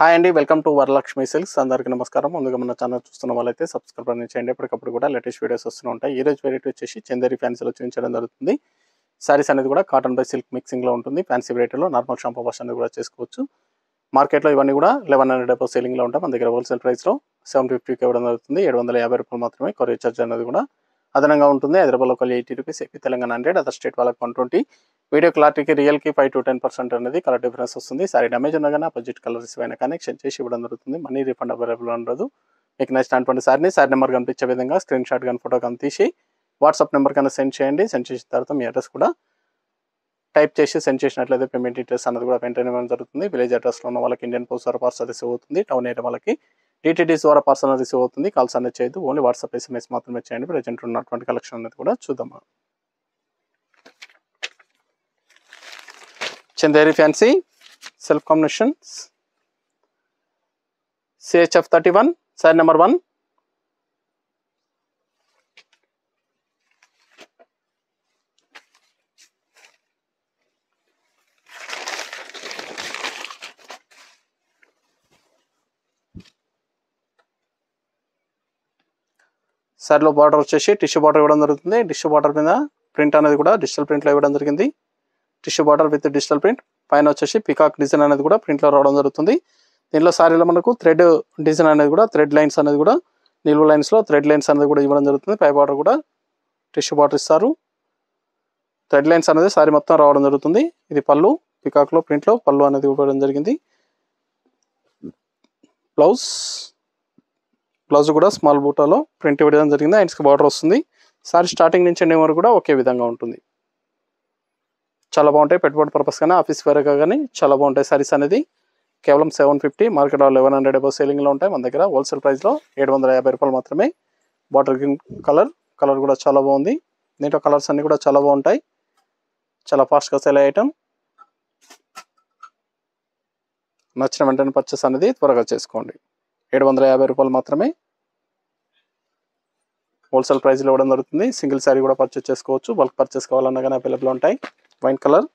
Hi అండి, welcome to Varalakshmi silks. అందరికీ నమస్కారం. ముందుగా మన ఛానల్ చూస్తున్న వాళ్ళైతే సబ్స్క్రైబ్ అనేది చేయండి. ఎప్పటికప్పుడు కూడా లేటెస్ట్ వీడియోస్ వస్తూ ఉంటాయి. ఈ రోజు వెరైటీ వచ్చేసి చందేరి ఫ్యాన్సీలో చూపించడం జరుగుతుంది. సారీస్ అనేది కూడా కాటన్ బై సిల్క్ మిక్సింగ్లో ఉంటుంది. ఫ్యాన్సీ వెరైటీలో నార్మల్ షాంపూ వాష్ అనేది కూడా చేసుకోవచ్చు. మార్కెట్లో ఇవన్నీ కూడా 1100 సేలింగ్లో ఉంటాయి. మన దగ్గర హోల్సేల్ ప్రైస్లో 750కి ఇవ్వడం జరుగుతుంది. 750 రూపాయలు మాత్రమే. కొరియర్ ఛార్జ్ అనేది కూడా అదనంగా ఉంటుంది. హైదరాబాద్లో ఒక 80 rupees, AP Telangana 100, other state వాళ్ళకి 120. వీడియో క్లారిటీకి రియల్కి 5 to 10% అనేది కలర్ డిఫరెన్స్ వస్తుంది. సారీ డ్యామేజ్ ఉన్నా కానీ అపోజిట్ కలర్స్ అయినా కానీ ఎక్స్చేంజ్ చేసి ఇవ్వడం జరుగుతుంది. మనీ రిఫండ్ అవైలబుల్ ఉండదు. మీకు నచ్చినటువంటి సారీ నెంబర్ కనిపించే విధంగా స్క్రీన్ షాట్ కానీ ఫోటో కానీ తీసి వాట్సాప్ నెంబర్ కన్నా సెండ్ చేయండి. సెండ్ చేసిన తర్వాత మీ అడ్రస్ కూడా టైప్ చేసి సెండ్ చేసినట్లయితే పేమెంట్ డీటెయిల్స్ అనేది కూడా వెంటనే ఇవ్వడం జరుగుతుంది. విలేజ్ అడ్రస్లో ఉన్న వాళ్ళకి ఇండియన్ పోస్ట్ ద్వారా పార్సల్ రిసీవ్ అవుతుంది. టౌన్ ఏరియా వాళ్ళకి టీటీడీస్ ద్వారా పార్సల్ రిసీవ్ అవుతుంది. కాల్స్ అనేది చేయదు, ఓన్లీ వాట్సాప్ SMS మాత్రమే చేయండి. ప్రజెంట్ ఉన్నటువంటి కలెక్షన్ అనేది కూడా చూద్దాం. Chanderi fancy self combinations CHF 31 sari number 1. సారీలో బార్డర్ వచ్చేసి టిష్యూ బార్డర్ ఇవ్వడం జరుగుతుంది. టిష్యూ బార్డర్ మీద ప్రింట్ అనేది కూడా డిజిటల్ ప్రింట్లో ఇవ్వడం జరిగింది. Tissue border with digital print, పైన వచ్చేసి పికాక్ డిజైన్ అనేది కూడా ప్రింట్లో రావడం జరుగుతుంది. దీనిలో సారీలో మనకు థ్రెడ్ డిజైన్ అనేది కూడా థ్రెడ్ లైన్స్ అనేది కూడా నిలువు లైన్స్లో థ్రెడ్ లైన్స్ అనేది కూడా ఇవ్వడం జరుగుతుంది. పై బార్డర్ కూడా టిష్యూ బార్డర్ ఇస్తారు. థ్రెడ్ లైన్స్ అనేది సారీ మొత్తం రావడం జరుగుతుంది. ఇది పళ్ళు, పికాక్లో ప్రింట్లో పళ్ళు అనేది ఇవ్వడం జరిగింది. బ్లౌజ్ కూడా స్మాల్ బూటాలో ప్రింట్ ఇవ్వడం జరిగింది. హ్యాండ్స్కి బార్డర్ వస్తుంది. సారీ స్టార్టింగ్ నుంచి ఎండింగ్ వరకు కూడా ఒకే విధంగా ఉంటుంది. చాలా బాగుంటాయి. పెట్టుబడి పర్పస్ కానీ ఆఫీస్ వేర్గా కానీ చాలా బాగుంటాయి. సారీస్ అనేది కేవలం 750, మార్కెట్లో 1100 సేలింగ్లో ఉంటాయి. మన దగ్గర హోల్సేల్ ప్రైస్లో 750 రూపాయలు మాత్రమే. బాటిల్ గ్రీన్ కలర్ కూడా చాలా బాగుంది. దీంట్లో కలర్స్ అన్నీ కూడా చాలా బాగుంటాయి. చాలా ఫాస్ట్గా సేల్ అయ్యే ఐటమ్. నచ్చిన వెంటనే పర్చేస్ అనేది త్వరగా చేసుకోండి. 750 రూపాయలు మాత్రమే హోల్సేల్ ప్రైస్లో ఇవ్వడం జరుగుతుంది. సింగిల్ శారీ కూడా పర్చేస్ చేసుకోవచ్చు. బల్క్ పర్చేస్ కావాలన్నా కానీ అవైలబుల్ ఉంటాయి. Wine colour.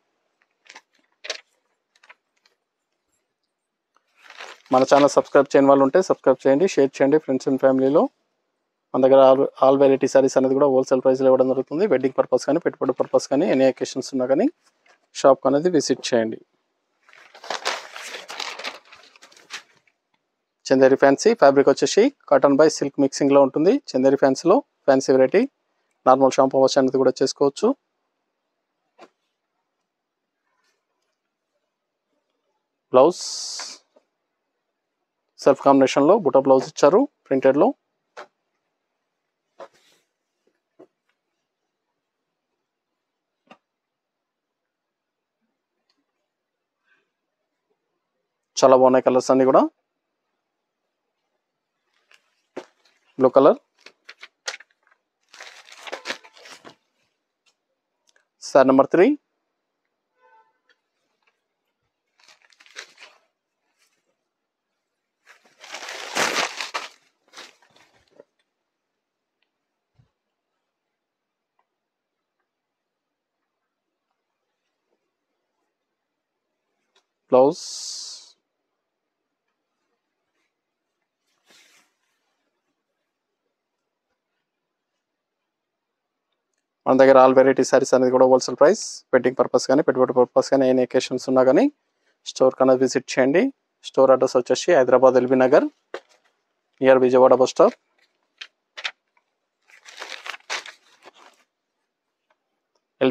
మన ఛానల్ సబ్స్క్రైబ్ చేయని వాళ్ళు ఉంటే సబ్స్క్రైబ్ చేయండి, షేర్ చేయండి ఫ్రెండ్స్ అండ్ ఫ్యామిలీలో. మన దగ్గర ఆల్ వెరైటీ సారీస్ అనేది కూడా హోల్సేల్ ప్రైస్లో ఇవ్వడం జరుగుతుంది. వెడ్డింగ్ పర్పస్ కానీ పెట్టుబడి పర్పస్ కానీ ఎనీ అకేషన్స్ ఉన్నా కానీ షాప్ అనేది విజిట్ చేయండి. చందేరి ఫ్యాన్సీ ఫ్యాబ్రిక్ వచ్చేసి కాటన్ బై సిల్క్ మిక్సింగ్లో ఉంటుంది. చందేరి ఫ్యాన్సీలో fancy variety normal shampoo wash అనేది కూడా చేసుకోవచ్చు. బ్లౌజ్ సెల్ఫ్ కాంబినేషన్లో బుటా బ్లౌజ్ ఇచ్చారు ప్రింటెడ్లో. చాలా బాగున్నాయి కలర్స్ అన్ని కూడా. Blue colour. Sari number 3. Blouse మన దగ్గర ఆల్ వెరైటీ సారీస్ అనేది కూడా హోల్సేల్ ప్రైస్. వెడ్డింగ్ పర్పస్ కానీ పెట్టుబడి పర్పస్ కానీ ఎనీ అకేషన్స్ ఉన్నా కానీ స్టోర్ కన్నా విజిట్ చేయండి. స్టోర్ అడ్రస్ వచ్చేసి Hyderabad LB Nagar near Vijayawada bus stop.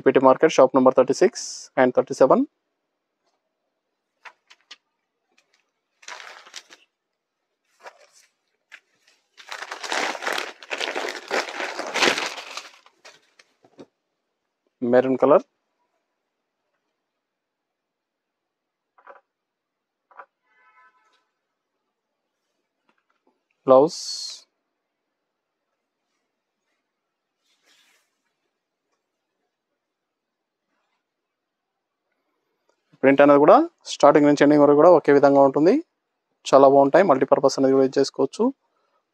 LPT market shop number 36 and 37. Maroon colour. Blouse print అనేది కూడా స్టార్టింగ్ నుంచి ఎండింగ్ వరకు కూడా ఒకే విధంగా ఉంటుంది. చాలా బాగుంటాయి. మల్టీపర్పస్ అనేది కూడా యూజ్ చేసుకోవచ్చు.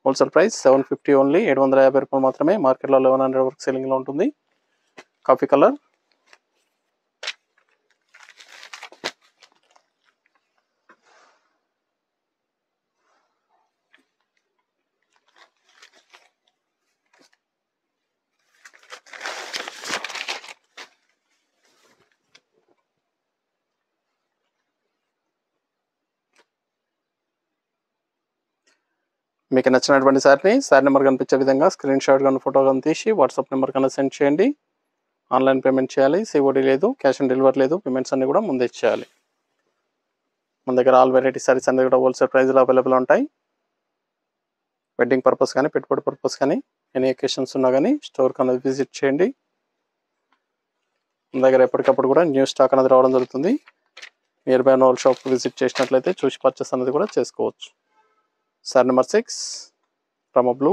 Wholesale price 750 only. 750 రూపాయలు మాత్రమే. మార్కెట్లో 1100 వరకు సేలింగ్లో ఉంటుంది. Coffee colour. మీకు నచ్చినటువంటి శారీ నెంబర్ కనిపించే విధంగా స్క్రీన్ షాట్ కానీ ఫోటో కానీ తీసి వాట్సాప్ నెంబర్ కన్నా సెండ్ చేయండి. ఆన్లైన్ పేమెంట్ చేయాలి, సిఓడి లేదు, క్యాష్ ఆన్ డెలివరీ లేదు. పేమెంట్స్ అన్ని కూడా ముందే చేయాలి. మన దగ్గర ఆల్ వెరైటీ సారీస్ అన్ని కూడా హోల్సేల్ ప్రైస్లో అవైలబుల్ ఉంటాయి. వెడ్డింగ్ పర్పస్ కానీ పెట్టుబడి పర్పస్ కానీ ఎనీ అకేషన్స్ ఉన్నా కానీ స్టోర్కి అనేది విజిట్ చేయండి. మన దగ్గర ఎప్పటికప్పుడు కూడా న్యూ స్టాక్ అనేది రావడం జరుగుతుంది. నియర్ బై ఉన్న షాప్ విజిట్ చేసినట్లయితే చూసి పర్చేస్ అనేది కూడా చేసుకోవచ్చు. సారీ నెంబర్ 6 రమ blue,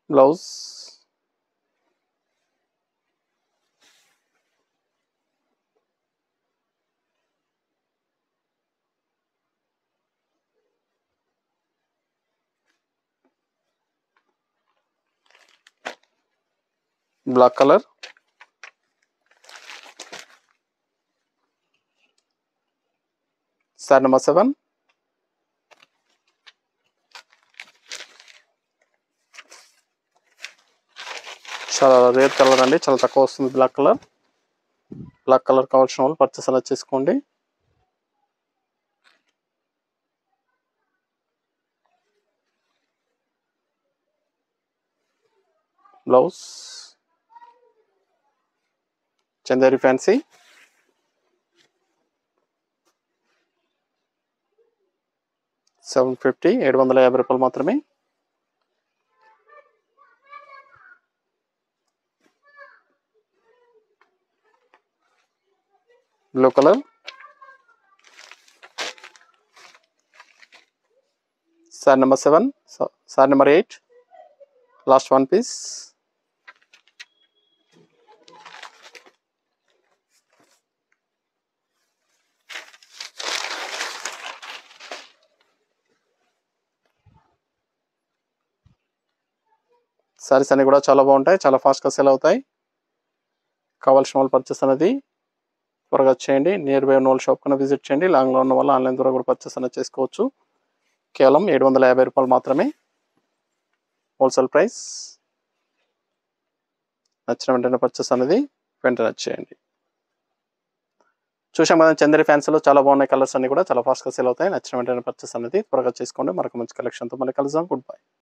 blouse black colour, sari number 7 చాలా రేర్ కలర్ అండి, చాలా తక్కువ వస్తుంది బ్లాక్ కలర్. బ్లాక్ కలర్ కావాల్సిన వాళ్ళు పర్చేస్ అలా చేసుకోండి. బ్లౌజ్ చందేరి ఫ్యాన్సీ, $750 750 మాత్రమే. Blue colour, sari number 7 sari number 8 last 1 piece. Saris అన్ని కూడా చాలా బాగుంటాయి, చాలా ఫాస్ట్గా సేల్ అవుతాయి. కావాల్సిన వాళ్ళు పర్చేస్ అనేది త్వరగా చేయండి. నియర్ బై ఉన్న షాప్ కన్నా విజిట్ చేయండి. లాంగ్లో ఉన్న వాళ్ళు ఆన్లైన్ ద్వారా కూడా పర్చేస్ అనేది చేసుకోవచ్చు. కేవలం $750 మాత్రమే హోల్సేల్ ప్రైస్. నచ్చిన వెంటనే పర్చేస్ అనేది వెంటనే చేయండి. చూసాం కదా చందేరి ఫ్యాన్సీలో చాలా బాగున్నాయి కలర్స్ అన్ని కూడా చాలా ఫాస్ట్గా సేల్ అవుతాయి. నచ్చిన వెంటనే పర్చేస్ అనేది త్వరగా చేసుకోండి. మరొక మంచి కలెక్షన్తో మళ్ళీ కలుద్దాం. Good bye.